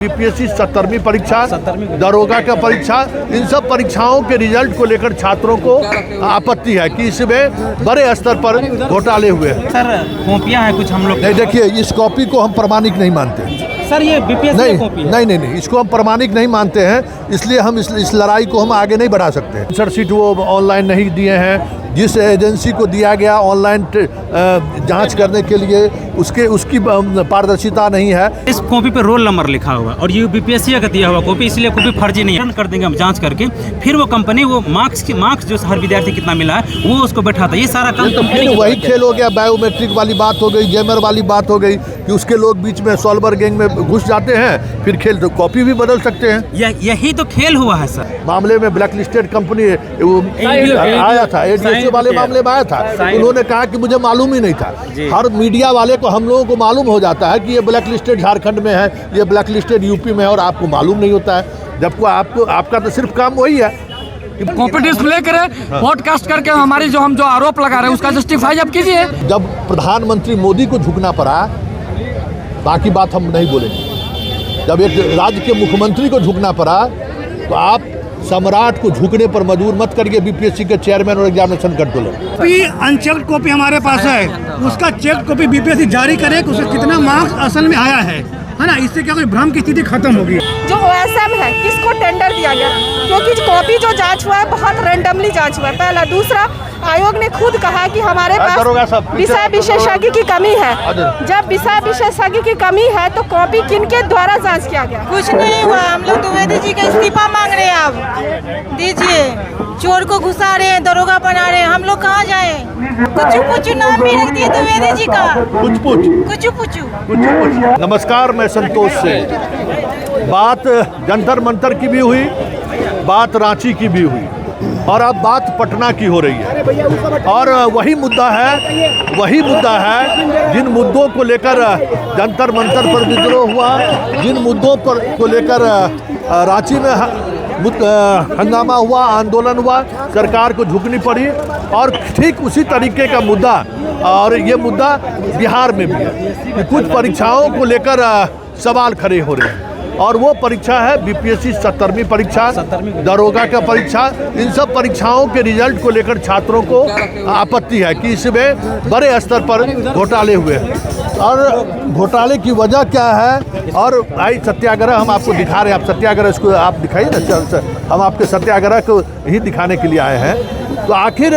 BPSC 70वीं परीक्षा, दरोगा का परीक्षा, इन सब परीक्षाओं के रिजल्ट को लेकर छात्रों को आपत्ति है कि इसमें बड़े स्तर पर घोटाले हुए हैं। सर कॉपियां हैं कुछ हम लोग नहीं, देखिए इस कॉपी को हम प्रमाणिक नहीं मानते। सर ये बीपीएससी कॉपी है। नहीं, इसको हम प्रमाणिक नहीं मानते हैं, इसलिए हम इस लड़ाई को हम आगे नहीं बढ़ा सकते। आंसर शीट वो ऑनलाइन नहीं दिए हैं, जिस एजेंसी को दिया गया ऑनलाइन जांच करने के लिए उसकी पारदर्शिता नहीं है। इस कॉपी पे रोल नंबर लिखा हुआ और ये बीपीएससी का दिया हुआ कॉपी, इसलिए कॉपी फर्जी नहीं है। कर देंगे हम जांच करके, फिर वो कंपनी वो मार्क्स जो हर विद्यार्थी कितना मिला है वो उसको बैठाता है। ये सारा काम तो फिर वही खेल हो गया, बायोमेट्रिक वाली बात हो गई, जैमर वाली बात हो गई कि उसके लोग बीच में सॉल्वर गैंग में घुस जाते हैं, फिर खेल तो कॉपी भी बदल सकते हैं। यही तो खेल हुआ है सर। मामले में ब्लैक लिस्टेड कंपनी आया था, एडीएससी वाले मामले में आया था, उन्होंने कहा कि मुझे मालूम ही नहीं था। हर मीडिया वाले को हम लोगों को मालूम हो जाता है कि ये ब्लैक लिस्टेड झारखंड में है, ये ब्लैक लिस्टेड यूपी में है, और आपको मालूम नहीं होता है, जबकि आपका तो सिर्फ काम वही है। कॉपी डिस्प्ले करें, पॉडकास्ट करके हमारी जो आरोप लगा रहे हैं उसका जस्टिफाई अब कीजिए। जब प्रधानमंत्री मोदी को झुकना पड़ा, बाकी बात हम नहीं बोलेंगे। जब एक राज्य के मुख्यमंत्री को झुकना पड़ा तो आप सम्राट को झुकने पर मजबूर मत करिए बीपीएससी के चेयरमैन और एग्जामिनेशन कंट्रोलर। अनचेक्ड कॉपी हमारे पास है, उसका चेक कॉपी बीपीएससी जारी करे कि उसे कितना मार्क्स असल में आया है ना। इससे क्या कोई भ्रम की स्थिति खत्म होगी। जो OSM है किसको टेंडर दिया गया, क्योंकि कॉपी जो जांच हुआ है बहुत रैंडमली जांच हुआ है। पहला, दूसरा आयोग ने खुद कहा कि हमारे पास विषय विशेषज्ञ की कमी है। जब विषय विशेषज्ञ की कमी है तो कॉपी किनके द्वारा जांच किया गया? कुछ नहीं हुआ। हम लोग द्विवेदी जी का इस्तीफा मांग रहे हैं, आप दीजिए। चोर को घुसा रहे हैं, दरोगा बना रहे हैं, हम लोग कहाँ जाए? कुछ नाम भी रख दिए द्विवेदी जी का। कुछ। नमस्कार, मैं संतोष सिंह। बात जंतर मंतर की भी हुई, बात रांची की भी हुई, और अब बात पटना की हो रही है। और वही मुद्दा है जिन मुद्दों को लेकर जंतर मंतर पर विद्रोह हुआ, जिन मुद्दों पर को लेकर रांची में हंगामा हुआ, आंदोलन हुआ, सरकार को झुकनी पड़ी। और ठीक उसी तरीके का मुद्दा, और ये मुद्दा बिहार में भी है कि कुछ परीक्षाओं को लेकर सवाल खड़े हो रहे हैं। और वो परीक्षा है बीपीएससी 70वीं परीक्षा, दरोगा का परीक्षा। इन सब परीक्षाओं के रिजल्ट को लेकर छात्रों को आपत्ति है कि इसमें बड़े स्तर पर घोटाले हुए हैं। और घोटाले की वजह क्या है, और आई सत्याग्रह हम आपको दिखा रहे हैं। आप सत्याग्रह इसको आप दिखाइए ना, हम आपके सत्याग्रह को ही दिखाने के लिए आए हैं। तो आखिर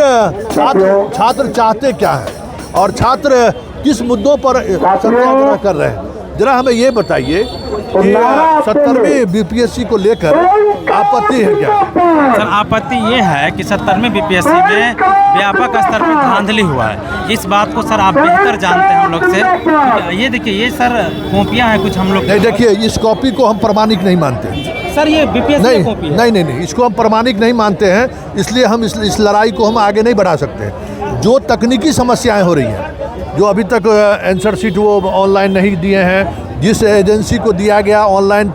छात्र चाहते क्या है और छात्र किस मुद्दों पर सत्याग्रह कर रहे हैं, जरा हमें ये बताइए कि 70वीं बीपीएससी को लेकर आपत्ति है क्या? सर आपत्ति ये है कि 70वीं बीपीएससी में व्यापक स्तर पर धांधली हुआ है। इस बात को सर आप बेहतर जानते हैं हम लोग से। ये देखिए, ये सर कॉपियां हैं कुछ हम लोग। नहीं, देखिए इस कॉपी को हम प्रमाणिक नहीं मानते। सर ये बीपीएससी कॉपी है। नहीं, इसको हम प्रमाणिक नहीं मानते हैं, इसलिए हम इस लड़ाई को हम आगे नहीं बढ़ा सकते। जो तकनीकी समस्याएं हो रही हैं, जो अभी तक आंसर शीट वो ऑनलाइन नहीं दिए हैं, जिस एजेंसी को दिया गया ऑनलाइन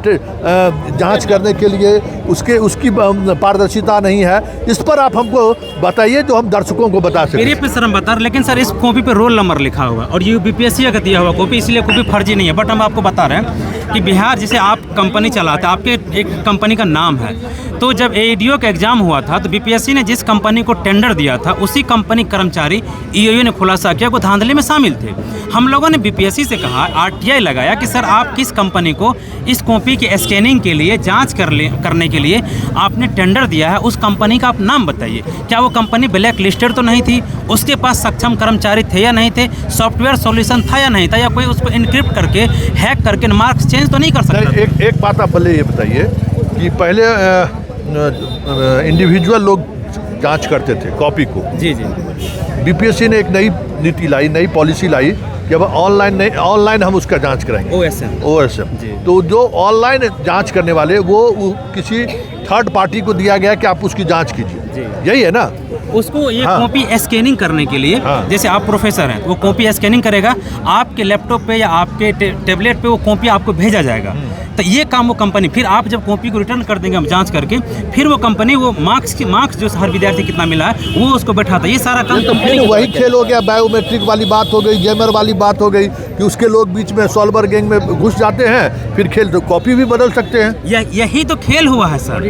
जांच करने के लिए उसकी पारदर्शिता नहीं है, इस पर आप हमको बताइए जो हम दर्शकों को बता सकें। मेरे पे सर हम बता रहे, लेकिन सर इस कॉपी पे रोल नंबर लिखा हुआ और ये बीपीएससी का दिया हुआ कॉपी, इसलिए कॉपी फर्जी नहीं है। बट हम आपको बता रहे हैं कि बिहार जिसे आप कंपनी चलाते हैं, आपके एक कंपनी का नाम है। तो जब एडीओ का एग्जाम हुआ था तो बीपीएससी ने जिस कंपनी को टेंडर दिया था उसी कंपनी कर्मचारी ईओयू ने खुलासा किया वो धांधली में शामिल थे। हम लोगों ने बीपीएससी से कहा, आरटीआई लगाया कि सर आप किस कंपनी को इस कॉपी की स्कैनिंग के लिए जांच करने के लिए आपने टेंडर दिया है, उस कंपनी का आप नाम बताइए। क्या वो कंपनी ब्लैक लिस्टेड तो नहीं थी, उसके पास सक्षम कर्मचारी थे या नहीं थे, सॉफ्टवेयर सॉल्यूशन था या नहीं था, या कोई उसको इनक्रिप्ट करके हैक करके मार्क्स चेंज तो नहीं कर सकता? एक बात आप पहले ये बताइए कि पहले इंडिविजुअल लोग जांच करते थे कॉपी को। जी। बीपीएससी ने एक नई नीति लाई, नई पॉलिसी लाई कि अब ऑनलाइन हम उसका जांच करेंगे। OSM। तो जो ऑनलाइन जांच करने वाले वो किसी थर्ड पार्टी को दिया गया कि आप उसकी जांच कीजिए, यही है ना। उसको ये हाँ। कॉपी स्कैनिंग करने के लिए, हाँ। जैसे आप प्रोफेसर हैं तो वो कॉपी स्कैनिंग करेगा, आपके लैपटॉप पे या आपके टेबलेट पे वो कॉपी आपको भेजा जाएगा। तो ये काम वो कंपनी, फिर आप जब कॉपी को रिटर्न कर देंगे हम जांच करके, फिर वो कंपनी वो मार्क्स जो हर विद्यार्थी कितना मिला है वो उसको बैठाता है। ये सारा काम तो कंपनी फिर की वही तरफ है। खेल हो गया, बायोमेट्रिक वाली बात हो गई, जैमर वाली बात हो गई कि उसके लोग बीच में सॉल्वर गैंग में घुस जाते हैं, फिर खेल तो कॉपी भी बदल सकते हैं। यही तो खेल हुआ है सर,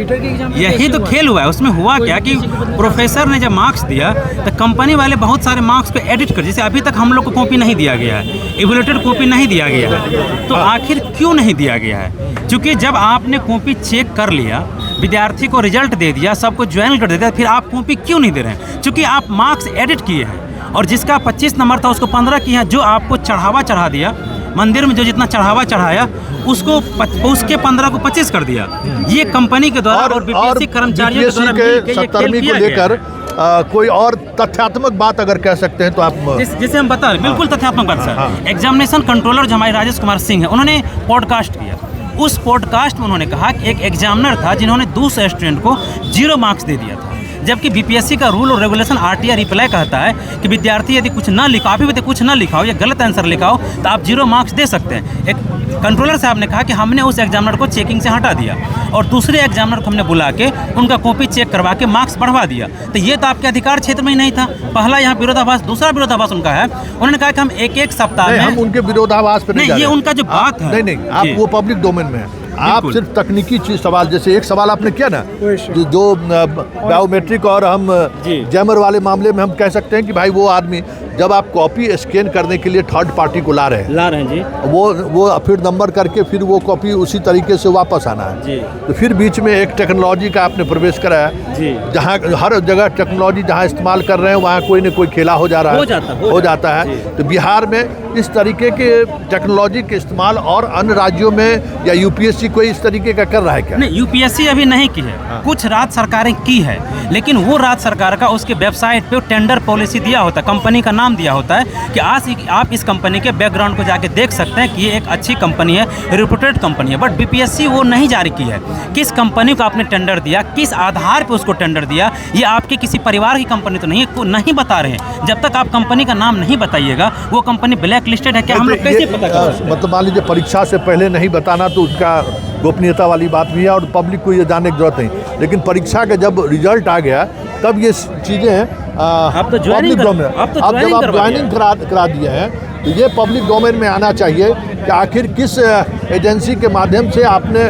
यही तो खेल हुआ है। उसमें हुआ क्या कि प्रोफेसर ने जब मार्क्स दिया तो कंपनी वाले बहुत सारे मार्क्स पे एडिट कर, जैसे अभी तक हम लोग को कॉपी नहीं दिया गया है, इवैल्यूएटेड कॉपी नहीं दिया गया है। तो आखिर क्यों नहीं दिया गया है? क्योंकि जब आपने कॉपी चेक कर लिया, विद्यार्थी को रिजल्ट दे दिया, सबको ज्वाइन कर दिया, फिर आप कॉपी क्यों नहीं दे रहे हैं? क्योंकि आप मार्क्स एडिट किए हैं और जिसका 25 नंबर था उसको 15 किए हैं। जो आपको चढ़ावा चढ़ा दिया मंदिर में, जो जितना चढ़ावा चढ़ाया उसके 15 को 25 कर दिया। ये कंपनी के द्वारा और बीपीएससी कर्मचारियों के द्वारा मिलकर ये खेल 70वीं को किया गया लेकर कोई और तथ्यात्मक बात अगर कह सकते हैं तो आप जिसे हम बता रहे, बिल्कुल तथ्यात्मक बात सर। एग्जामिनेशन कंट्रोलर जो हमारे राजेश कुमार सिंह है, उन्होंने पॉडकास्ट किया। उस पॉडकास्ट में उन्होंने कहा कि एक एग्जामिनर था जिन्होंने दूसरे स्टूडेंट को 0 मार्क्स दे दिया था, जबकि बीपीएससी का रूल और रेगुलेशन आरटीआई रिप्लाई कहता है कि विद्यार्थी यदि कुछ ना लिखा, अभी भी कुछ ना लिखाओ या गलत आंसर लिखाओ तो आप 0 मार्क्स दे सकते हैं। एक कंट्रोलर साहब ने कहा कि हमने उस एग्जामिनर को चेकिंग से हटा दिया और दूसरे एग्जामिनर को हमने बुला के उनका कॉपी चेक करवा के मार्क्स बढ़वा दिया। तो ये तो आपके अधिकार क्षेत्र में ही नहीं था। पहला यहाँ विरोधाभास, दूसरा विरोधाभास उनका है, उन्होंने कहा कि हम एक सप्ताह में, हम उनके विरोधाभास पे नहीं, जा ये रहे हैं। उनका जो बात है, नहीं आप जी। वो पब्लिक डोमेन में है, आप बिल्कुल। सिर्फ तकनीकी चीज सवाल, जैसे एक सवाल आपने किया ना जो बायोमेट्रिक और हम जैमर वाले मामले में हम कह सकते हैं कि भाई वो आदमी जब आप कॉपी स्कैन करने के लिए थर्ड पार्टी को ला रहे हैं जी, वो फिर नंबर करके फिर वो कॉपी उसी तरीके से वापस आना है जी। तो फिर बीच में एक टेक्नोलॉजी का आपने प्रवेश कराया जी। जहाँ हर जगह टेक्नोलॉजी जहाँ इस्तेमाल कर रहे हैं वहाँ कोई न कोई खेला हो जा रहा है, हो जाता है। तो बिहार में इस तरीके के टेक्नोलॉजी के इस्तेमाल और अन्य राज्यों में या यूपीएससी कोई इस तरीके का कर रहा है क्या? नहीं, यूपीएससी अभी नहीं की है, कुछ राज्य सरकारें की है, लेकिन वो राज्य सरकार का उसके वेबसाइट पे टेंडर पॉलिसी दिया होता है, कंपनी का नाम दिया होता है कि आज आप इस कंपनी के बैकग्राउंड को जाके देख सकते हैं कि ये एक अच्छी कंपनी है, रिप्यूटेड कंपनी है। बट बीपीएससी वो नहीं जारी की है। किस कंपनी को आपने टेंडर दिया, किस आधार पे उसको टेंडर दिया, ये आपके किसी परिवार की कंपनी तो नहीं है, नहीं बता रहे हैं। जब तक आप कंपनी का नाम नहीं बताइएगा वो कंपनी ब्लैक लिस्टेड है क्या, हम लोग कैसे पता कर सकते हैं? मतलब मान लीजिए परीक्षा से पहले नहीं बताना तो उसका गोपनीयता वाली बात भी है और पब्लिक को ये जानने की जरूरत नहीं, लेकिन परीक्षा का जब रिजल्ट आ गया तब ये चीज़ें आप तो ज्वाइनिंग ज्वाइनिंग करा दिए हैं तो ये पब्लिक डोमेन में आना चाहिए कि आखिर किस एजेंसी के माध्यम से आपने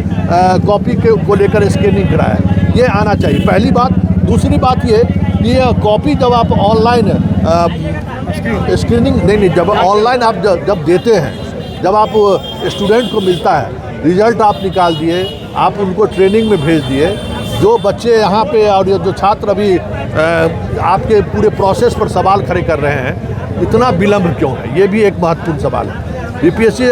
कॉपी को लेकर स्कैनिंग कराया, ये आना चाहिए पहली बात। दूसरी बात ये कि कॉपी जब आप ऑनलाइन स्क्रीनिंग नहीं जब ऑनलाइन आप जब देते हैं, जब आप स्टूडेंट को मिलता है, रिजल्ट आप निकाल दिए, आप उनको ट्रेनिंग में भेज दिए, जो बच्चे यहाँ पे और जो छात्र अभी आपके पूरे प्रोसेस पर सवाल खड़े कर रहे हैं, इतना विलम्ब क्यों है? ये भी एक महत्वपूर्ण सवाल है। बीपीएससी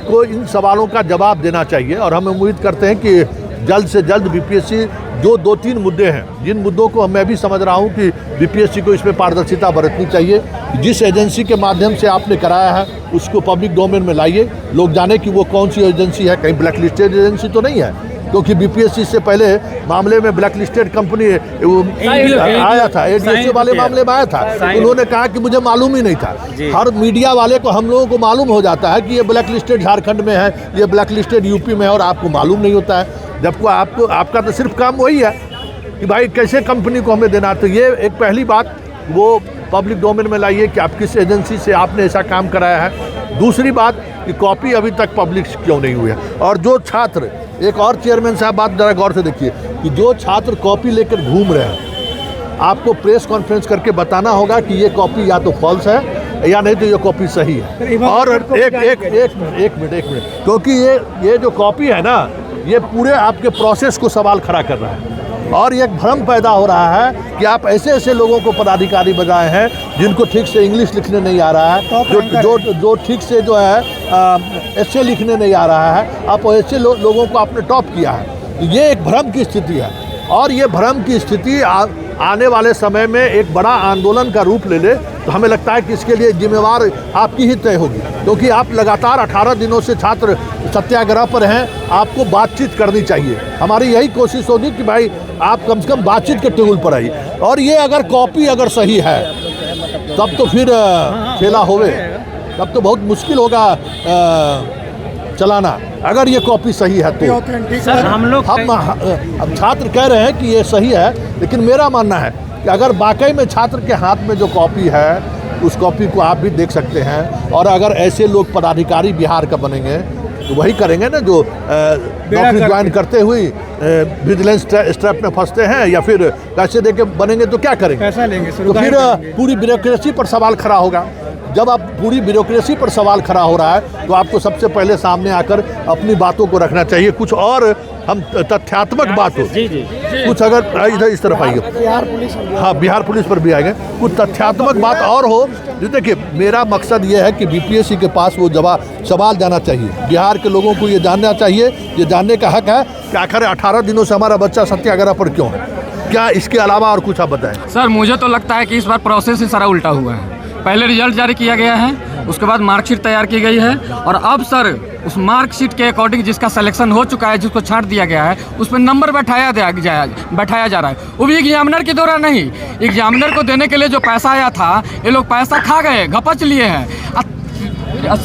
को इन सवालों का जवाब देना चाहिए और हम उम्मीद करते हैं कि जल्द से जल्द बीपीएससी जो 2-3 मुद्दे हैं, जिन मुद्दों को मैं भी समझ रहा हूं कि बीपीएससी को इसमें पारदर्शिता बरतनी चाहिए, जिस एजेंसी के माध्यम से आपने कराया है उसको पब्लिक डोमेन में लाइए, लोग जाने कि वो कौन सी एजेंसी है, कहीं ब्लैक लिस्टेड एजेंसी तो नहीं है, क्योंकि बीपीएससी से पहले मामले में ब्लैक लिस्टेड कंपनी आया था, एडीएससी वाले मामले में आया था, उन्होंने कहा कि मुझे मालूम ही नहीं था। हर मीडिया वाले को, हम लोगों को मालूम हो जाता है कि ये ब्लैक लिस्टेड झारखंड में है, ये ब्लैक लिस्टेड यूपी में है, और आपको मालूम नहीं होता है, जबकि आपका तो सिर्फ काम वही है कि भाई कैसे कंपनी को हमें देना। तो ये एक पहली बात वो पब्लिक डोमेन में लाइए कि आप किस एजेंसी से आपने ऐसा काम कराया है। दूसरी बात कि कॉपी अभी तक पब्लिश क्यों नहीं हुई है, और जो छात्र, एक और चेयरमैन साहब बात जरा गौर से देखिए कि जो छात्र कॉपी लेकर घूम रहे हैं, आपको प्रेस कॉन्फ्रेंस करके बताना होगा कि ये कॉपी या तो फॉल्स है या नहीं तो ये कॉपी सही है। और एक मिनट, क्योंकि ये जो कॉपी है ना, ये पूरे आपके प्रोसेस को सवाल खड़ा कर रहा है और एक भ्रम पैदा हो रहा है कि आप ऐसे लोगों को पदाधिकारी बनाए हैं जिनको ठीक से इंग्लिश लिखने नहीं आ रहा है, जो ठीक से जो है ऐसे लिखने नहीं आ रहा है, आप ऐसे लोगों को आपने टॉप किया है। ये एक भ्रम की स्थिति है और ये भ्रम की स्थिति आने वाले समय में एक बड़ा आंदोलन का रूप ले ले तो हमें लगता है कि इसके लिए जिम्मेवार आपकी ही तय होगी, क्योंकि आप लगातार 18 दिनों से छात्र सत्याग्रह पर हैं। आपको बातचीत करनी चाहिए। हमारी यही कोशिश होगी कि भाई आप कम से कम बातचीत के टेबल पर आइए। और ये अगर कॉपी अगर सही है तब तो फिर खेला होवे, तब तो बहुत मुश्किल होगा चलाना। अगर ये कॉपी सही है तो सर हम अब छात्र कह रहे हैं कि ये सही है, लेकिन मेरा मानना है कि अगर वाकई में छात्र के हाथ में जो कॉपी है उस कॉपी को आप भी देख सकते हैं। और अगर ऐसे लोग पदाधिकारी बिहार का बनेंगे तो वही करेंगे ना जो नौकरी ज्वाइन करते हुए विजिलेंस स्ट्रैप में फंसते हैं या फिर पैसे दे के बनेंगे तो क्या करेंगे, पैसा लेंगे तो फिर पूरी ब्यूरोक्रेसी पर सवाल खड़ा होगा। जब आप पूरी ब्यूरोक्रेसी पर सवाल खड़ा हो रहा है तो आपको सबसे पहले सामने आकर अपनी बातों को रखना चाहिए। कुछ और हम तथ्यात्मक बात हो, कुछ अगर इधर इस तरफ आइए, हाँ बिहार पुलिस पर भी आएंगे, कुछ तथ्यात्मक बात और हो। देखिए मेरा मकसद ये है कि बीपीएससी के पास वो सवाल जाना चाहिए। बिहार के लोगों को ये जानना चाहिए, ये जानने का हक है कि आखिर 18 दिनों से हमारा बच्चा सत्याग्रह पर क्यों है। क्या इसके अलावा और कुछ आप बताएं? सर मुझे तो लगता है कि इस बार प्रोसेस ही सारा उल्टा हुआ है। पहले रिजल्ट जारी किया गया है, उसके बाद मार्कशीट तैयार की गई है, और अब सर उस मार्कशीट के अकॉर्डिंग जिसका सिलेक्शन हो चुका है, जिसको छांट दिया गया है, उस पर नंबर बैठाया जा रहा है। वो भी एग्जामिनर के द्वारा नहीं, एग्जामिनर को देने के लिए जो पैसा आया था ये लोग पैसा खा गए, घपच लिए हैं।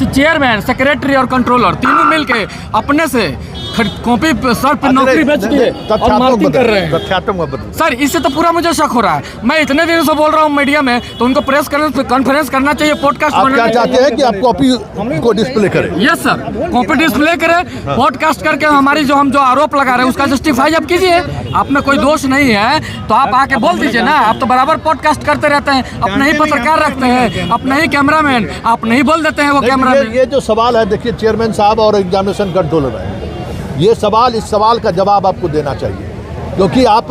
चेयरमैन, सेक्रेटरी और कंट्रोलर तीनों मिलके अपने से कॉपी सर पर नौकरी बेच के और मार्किंग कर रहे हैं। सर इससे तो पूरा मुझे शक हो रहा है। मैं इतने दिनों से बोल रहा हूँ मीडिया में, तो उनको प्रेस कॉन्फ्रेंस करना चाहिए, पॉडकास्ट आप क्या चाहते हैं कि आप कॉपी को डिस्प्ले करें? यस सर, कॉपी डिस्प्ले करें, पॉडकास्ट करके हमारी हम जो आरोप लगा रहे हैं उसका जस्टिफाई आप कीजिए। आप में कोई दोष नहीं है तो आप आके बोल दीजिए ना। आप तो बराबर पॉडकास्ट करते रहते हैं, अपने ही पत्रकार रखते हैं, अपने ही कैमरामैन, आप नहीं बोल देते हैं वो कैमरामैन। ये जो सवाल है देखिए चेयरमैन साहब और एग्जामिनेशन कंट्रोलर है, ये सवाल, इस सवाल का जवाब आपको देना चाहिए, क्योंकि आप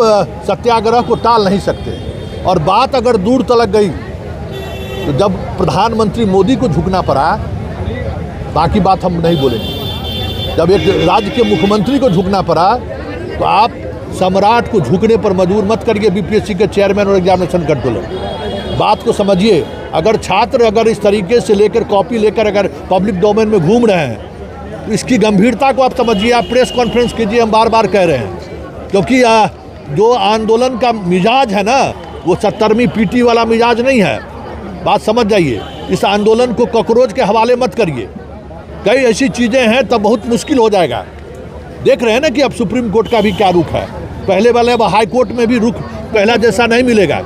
सत्याग्रह को टाल नहीं सकते। और बात अगर दूर तलक गई तो जब प्रधानमंत्री मोदी को झुकना पड़ा, बाकी बात हम नहीं बोलेंगे। जब एक राज्य के मुख्यमंत्री को झुकना पड़ा तो आप सम्राट को झुकने पर मजबूर मत करिए बीपीएससी के चेयरमैन और एग्जामिनेशन कंट्रोलर। बात को समझिए। अगर छात्र अगर इस तरीके से लेकर कॉपी लेकर अगर पब्लिक डोमेन में घूम रहे हैं तो इसकी गंभीरता को आप समझिए। आप प्रेस कॉन्फ्रेंस कीजिए, हम बार बार कह रहे हैं, क्योंकि जो आंदोलन का मिजाज है ना वो 70वीं पीटी वाला मिजाज नहीं है। बात समझ जाइए। इस आंदोलन को कॉकरोच के हवाले मत करिए। कई ऐसी चीज़ें हैं तब बहुत मुश्किल हो जाएगा। देख रहे हैं ना कि अब सुप्रीम कोर्ट का भी क्या रुख है। पहले वाले अब हाई कोर्ट में भी रुख पहला जैसा नहीं मिलेगा।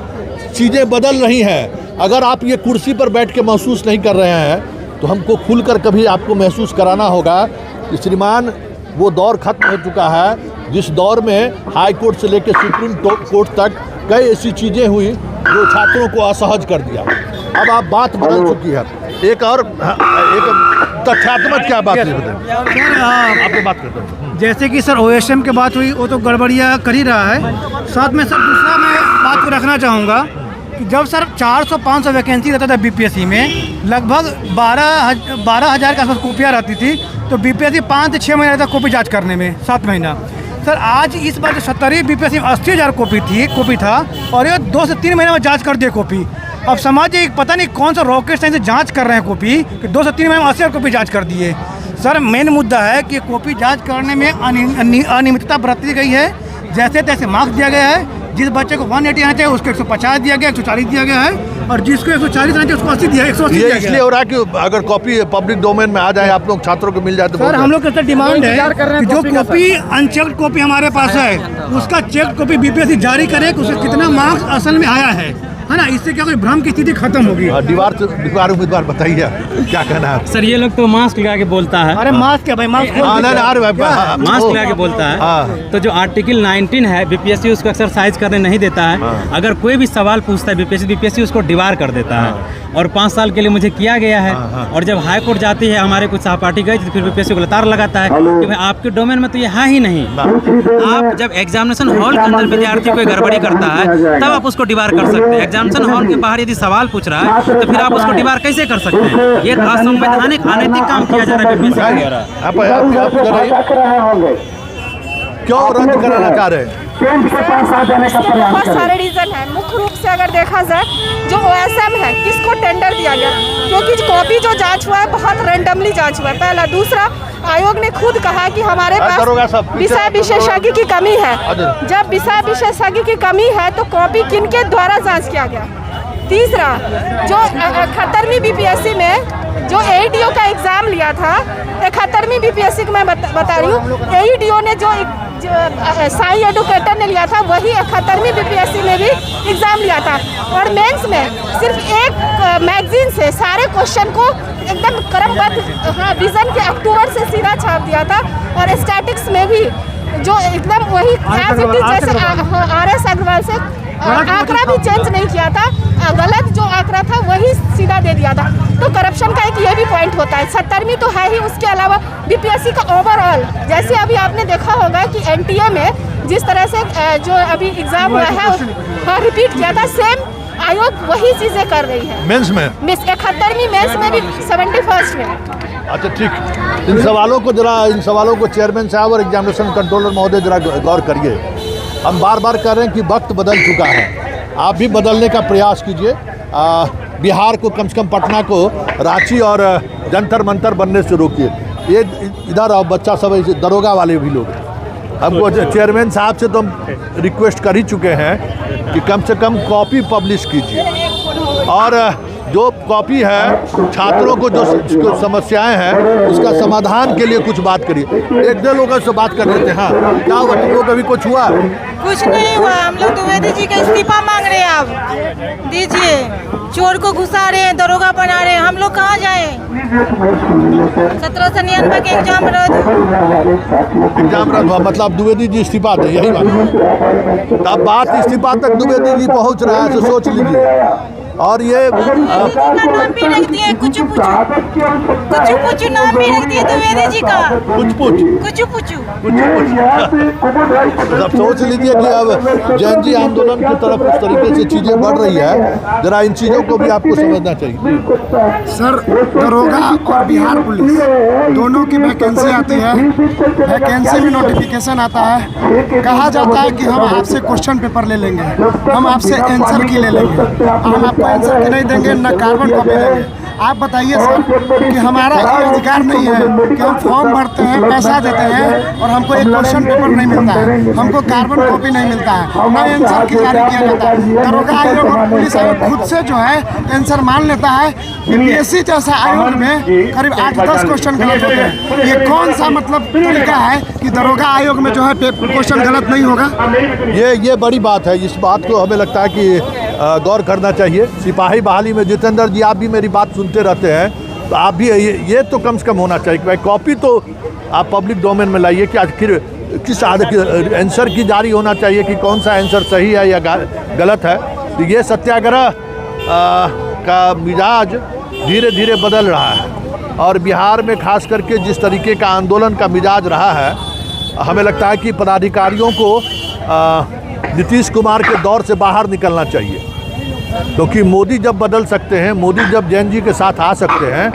चीज़ें बदल रही हैं। अगर आप ये कुर्सी पर बैठ के महसूस नहीं कर रहे हैं तो हमको खुलकर कभी आपको महसूस कराना होगा कि श्रीमान वो दौर खत्म हो चुका है जिस दौर में हाई कोर्ट से लेकर सुप्रीम कोर्ट तक कई ऐसी चीज़ें हुई जो छात्रों को असहज कर दिया। अब आप बात बदल चुकी है। एक और एक तथ्यात्मक क्या बात है बताइए, आपको बात करते हैं। जैसे कि सर OSM की बात हुई, वो तो गड़बड़िया कर ही रहा है। साथ में सर दूसरा मैं बात को रखना चाहूँगा कि जब सर 400-500 वैकेंसी रहता था बीपीएससी में, लगभग 12,000 के आसपास कॉपियाँ रहती थी, तो बीपीएससी 5 से 6 महीने रहता कॉपी जांच करने में, 7 महीना। सर आज इस बार जो 70वीं बीपीएससी में 80,000 कॉपी था और ये 2 से 3 महीने में जांच कर दिए कॉपी। अब समझिए पता नहीं कौन सा रॉकेट साइंस से जांच कर रहे हैं कॉपी कि 2 से 3 महीने में 80,000 कॉपी जांच कर दिए। सर मेन मुद्दा है कि कॉपी जांच करने में अनियमितता बरती गई है। जैसे तैसे मार्क्स दिया गया है। जिस बच्चे को 180 आना चाहिए उसको 150 दिया गया, 140 दिया गया है, और जिसको 140 आना चाहिए उसको 80 दिया, 180 दिया गया। इसलिए हो रहा है कि अगर कॉपी पब्लिक डोमेन में आ जाए, आप लोग छात्रों को मिल जाए तो सर हम लोग का डिमांड है कि जो कॉपी अनचेक्ड कॉपी हमारे पास है उसका चेक कॉपी बीपीएससी जारी करे कि उसका कितना मार्क्स असल में आया है ना। इससे क्या कोई भ्रम की स्थिति खत्म होगी। दीवार उम्मीदवार बताइए क्या कहना है सर। ये लोग तो मास्क लगा के बोलता है। अरे मास्क क्या भाई, मास्क मास्क लगा के बोलता है। तो जो आर्टिकल 19 है बीपीएससी उसको एक्सरसाइज करने नहीं देता है। अगर कोई भी सवाल पूछता है बीपीएससी उसको डिबार कर देता है। और 5 साल के लिए मुझे किया गया है। और जब हाई कोर्ट जाती है, हमारे कुछ सहपाठी गए तो फिर बीपीएससी को लतार लगाता है कि भाई आपके डोमेन में तो ये है ही नहीं। आप जब एग्जामिनेशन हॉल के अंदर विद्यार्थी कोई गड़बड़ी करता है तब आप उसको डिबार कर सकते हैं। एग्जामिनेशन हॉल के बाहर यदि सवाल पूछ रहा है तो फिर आप उसको डिबार कैसे कर सकते हैं? ये असंवैधानिक अनैतिक काम किया जा रहा है बीपीएससी द्वारा। क्यों रद्द कराना चाह रहे हैं? इसके बहुत सारे रीज़न हैं। मुख्य रूप से अगर देखा जाए जो OSM है किसको टेंडर दिया गया, क्योंकि कॉपी जो जांच हुआ है बहुत रैंडमली जांच हुआ है, पहला। दूसरा, आयोग ने खुद कहा कि हमारे पास विषय विशेषज्ञ की कमी है। जब विषय विशेषज्ञ की कमी है तो कॉपी किनके द्वारा जांच किया गया। तीसरा, जो 71वीं BPSC में जो AEDO का एग्ज़ाम लिया था, 71वीं BPSC को मैं बता रही हूँ, AEDO ने जो साई एडुकेटर ने लिया था वही 71वीं BPSC में भी एग्ज़ाम लिया था। और मेंस में सिर्फ एक मैगजीन से सारे क्वेश्चन को एकदम क्रमबद्ध विजन के अक्टूबर से सीधा छाप दिया था। और स्टैटिक्स में भी जो एकदम वही जैसे RS अग्रवाल से आंकड़ा भी चेंज नहीं किया था, गलत जो आंकड़ा था वही सीधा दे दिया था। तो करप्शन का एक ये भी पॉइंट होता है। 70वीं तो है ही, उसके अलावा BPSC का ओवरऑल, जैसे अभी आपने देखा होगा कि NTA में जिस तरह से जो अभी एग्जाम हुआ है हाँ रिपीट किया था, सेम आयोग वही चीज़ें कर रही है। मेंस में 71वीं मेंस में भी 71st में। अच्छा ठीक, इन सवालों को चेयरमैन साहब और एग्जामिनेशन कंट्रोलर महोदय जरा गौर करिए। हम बार बार कह रहे हैं कि वक्त बदल चुका है, आप भी बदलने का प्रयास कीजिए। बिहार को कम से कम पटना को रांची और जंतर मंतर बनने से रोकिए। ये इधर आओ बच्चा सब, दरोगा वाले भी लोग हमको चेयरमैन साहब से तो हम रिक्वेस्ट कर ही चुके हैं कि कम से कम कॉपी पब्लिश कीजिए। और जो कॉपी है छात्रों को जो समस्याएं हैं उसका समाधान के लिए कुछ बात करिए। एक दो लोगों से बात कर लेते हैं। हाँ, क्या हुआ तुम लोग, अभी कुछ हुआ? कुछ नहीं हुआ, हम लोग द्विवेदी जी का इस्तीफा मांग रहे हैं, आप दीजिए। चोर को घुसा रहे हैं, दरोगा बना रहे हैं, हम लोग कहाँ जाएं? 1799 के एग्जाम रद्द हुआ, मतलब द्विवेदी जी इस्तीफा दे, यही बात। अब बात इस्तीफा तक द्विवेदी जी पहुँच रहा है, तो सोच लीजिए। और ये नाम भी रख दिए कुछ नाम भी रख दिए द्विवेदी जी का, कुछ अब सोच लीजिए कि अब जैन जी आंदोलन की तरफ इस तरीके से चीजें बढ़ रही है, जरा इन चीजों को भी आपको समझना चाहिए। सर, दरोगा और बिहार पुलिस दोनों की वैकेंसी आती है, वैकेंसी में नोटिफिकेशन आता है, कहा जाता है कि हम आपसे क्वेश्चन पेपर ले लेंगे, हम आपसे आंसर की ले लेंगे, हम आपको आंसर की नहीं देंगे, न कार्बन कॉपी देंगे। आप बताइए सर कि हमारा ये अधिकार नहीं है कि हम फॉर्म भरते हैं, पैसा देते हैं और हमको एक क्वेश्चन पेपर नहीं मिलता है, हमको कार्बन कॉपी नहीं मिलता है, न आंसर की जारी किया जाता है। दरोगा आयोग और पुलिस आयोग खुद से जो है आंसर मान लेता है। BPSC जैसा आयोग में करीब 8-10 क्वेश्चन गलत होते हैं। ये कौन सा मतलब तरीका है कि दरोगा आयोग में जो है क्वेश्चन गलत नहीं होगा? ये बड़ी बात है। इस बात को हमें लगता है कि गौर करना चाहिए। सिपाही बहाली में जितेंद्र जी, आप भी मेरी बात सुनते रहते हैं, तो आप भी ये तो कम से कम होना चाहिए कि भाई कॉपी तो आप पब्लिक डोमेन में लाइए कि आखिर किस आंसर की जारी होना चाहिए कि कौन सा आंसर सही है या गलत है। तो ये सत्याग्रह का मिजाज धीरे धीरे बदल रहा है और बिहार में खास करके जिस तरीके का आंदोलन का मिजाज रहा है, हमें लगता है कि पदाधिकारियों को नीतीश कुमार के दौर से बाहर निकलना चाहिए। क्योंकि मोदी जब बदल सकते हैं, मोदी जब जैन जी के साथ आ सकते हैं,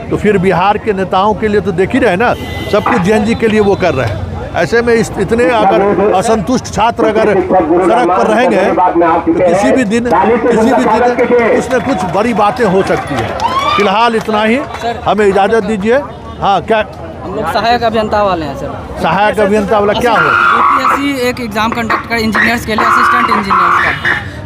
तो फिर बिहार के नेताओं के लिए तो देख ही रहे ना, सब कुछ जैन जी के लिए वो कर रहे हैं। ऐसे में इतने अगर असंतुष्ट छात्र अगर सड़क पर रहेंगे तो किसी भी दिन कुछ न कुछ बड़ी बातें हो सकती है। फिलहाल इतना ही, हमें इजाज़त दीजिए। हाँ, क्या हम लोग सहायक अभियंता वाले हैं सर। सहायक अभियंता वाला क्या हो? BPSC एक एग्जाम कंडक्ट कर इंजीनियर्स के लिए, असिस्टेंट इंजीनियर्स का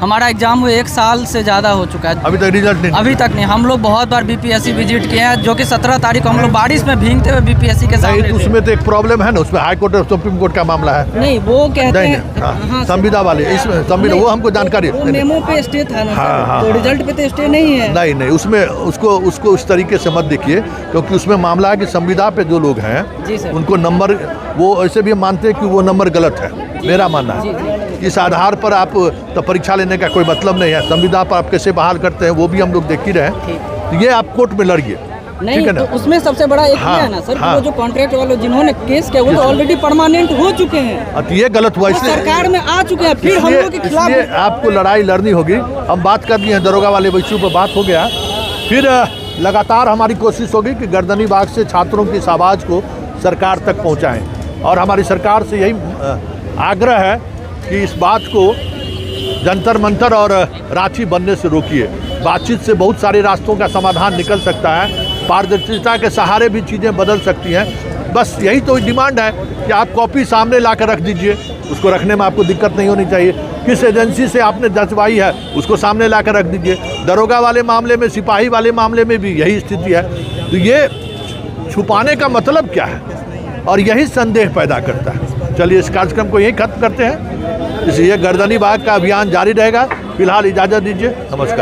हमारा एग्जाम हुए 1 साल से ज़्यादा हो चुका है, अभी तक रिजल्ट नहीं। अभी तक नहीं। हम लोग बहुत बार BPSC विजिट किए हैं, जो कि 17 तारीख को हम लोग बारिश में भीगते हुए BPSC के सामने नहीं, उसमें तो एक प्रॉब्लम है ना, उसमें हाई कोर्ट और सुप्रीम कोर्ट का मामला है। नहीं, वो कहते हैं हाँ, संविदा वाले, इसमें संविदा वो हमको जानकारी वो मेमो पे स्टे था ना हाँ, तो रिजल्ट पे तो स्टे नहीं है। नहीं, उसमें उसको उस तरीके से मत देखिए, क्योंकि उसमें मामला है कि संविदा पे जो लोग हैं उनको नंबर, वो ऐसे भी मानते हैं कि वो नंबर गलत है। मेरा मानना है इस आधार पर आप तो परीक्षा लेने का कोई मतलब नहीं है। संविदा पर आप कैसे बहाल करते हैं वो भी हम लोग देख ही रहे हैं। ये आप कोर्ट में लड़िए, नहीं तो उसमें सबसे बड़ा एक है ना सर, वो जो कॉन्ट्रैक्ट वाले जिन्होंने केस किया वो तो ऑलरेडी परमानेंट हो चुके हैं। तो ये गलत हुआ, इसलिए सरकार में आ चुके हैं, फिर हम लोग के खिलाफ आपको लड़ाई लड़नी होगी। हम बात कर दिए हैं, दरोगा वाले इशू पर बात हो गया। फिर लगातार हमारी कोशिश होगी कि गर्दनी बाग से छात्रों की इस आवाज़ को सरकार तक पहुँचाएँ और हमारी सरकार से यही आग्रह है कि इस बात को जंतर मंतर और रांची बनने से रोकिए। बातचीत से बहुत सारे रास्तों का समाधान निकल सकता है, पारदर्शिता के सहारे भी चीज़ें बदल सकती हैं। बस यही तो डिमांड है कि आप कॉपी सामने ला कर रख दीजिए, उसको रखने में आपको दिक्कत नहीं होनी चाहिए। किस एजेंसी से आपने दसवाई है उसको सामने ला कर रख दीजिए। दरोगा वाले मामले में, सिपाही वाले मामले में भी यही स्थिति है। तो ये छुपाने का मतलब क्या है, और यही संदेह पैदा करता है। चलिए इस कार्यक्रम को यहीं खत्म करते हैं। इसलिए गर्दनी बाग का अभियान जारी रहेगा। फिलहाल इजाज़त दीजिए, नमस्कार।